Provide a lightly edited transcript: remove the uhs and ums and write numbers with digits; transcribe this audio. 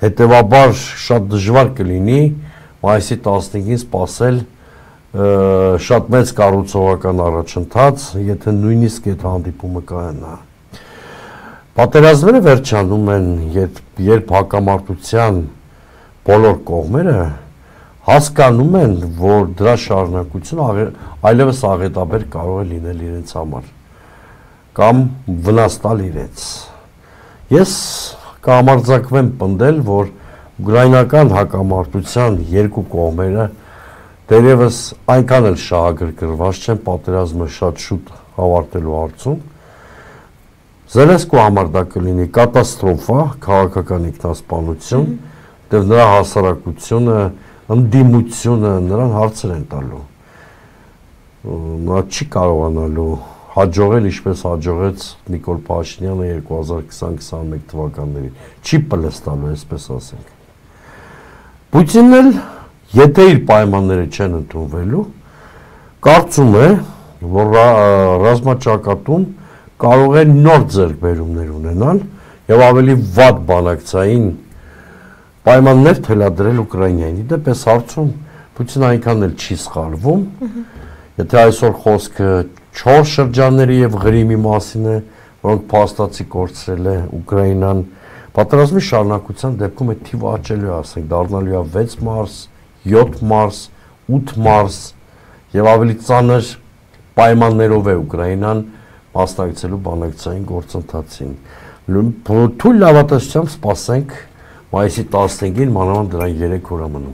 հետևաբար շատ դժվար կլինի մայիսի 15-ին սպասել շատ մեծ կառուցողական առաջընթաց, եթե նույնիսկ այդ հանդիպումը կայանա։ Պատերազմները վերջանում են, երբ հակամարտության բոլոր կողմերը հասկանում են, որ դրա շարունակությունը այլևս աղետաբեր կարող է լինել իրենց համար կամ վնաս տալ իրենց։ Ես կհամարձակվեմ պնդել, որ ուկրաինական հակամարտության երկու կողմերը դերևս այնքան էլ շահագրգռված չեն պատերազմը շատ շուտ ավարտելու հարցում։ Զելենսկու համար դա կլինի կատաստրոֆա, քաղաքական ինքնասպանություն, դեռ նրա հասարակությունը, ընդդիմությունը նրան հարցեր են տալու։ Նա չի կարողանալու հաջողել, ինչպես հաջողեց Նիկոլ Փաշինյանը 2020-21 թվականներին, չի պլստալու, այսպես ասենք։ Պուտինն էլ, եթե իր պայմանները չեն ընդունվելու, կարծում է, որ ռազմաճակատում կարող է նոր ձեռքբերումներ ունենալ եւ ավելի վատ բանակցային պայմաններ թելադրել Ուկրաինային։ Դեպս հարցում Պուտինը այնքան էլ չի սխալվում, եթե այսօր խոսքը 4 շրջանների եւ Ղրիմի մասին է, որոնք փաստացի կորցրել է Ուկրաինան, պատերազմի շարունակության դեպքում է թիվը աճելու է, ասենք, դառնալու է 6 մարս, 7 մարս, 8 մարս եւ ավելի ծանր պայմաններով է Ուկրաինան մասնակցելու բանակցային գործընթացին։ Թույլ լավատեսությամբ սպասենք մայիսի 15-ին, մանավանդ դրան 3 օր է մնում։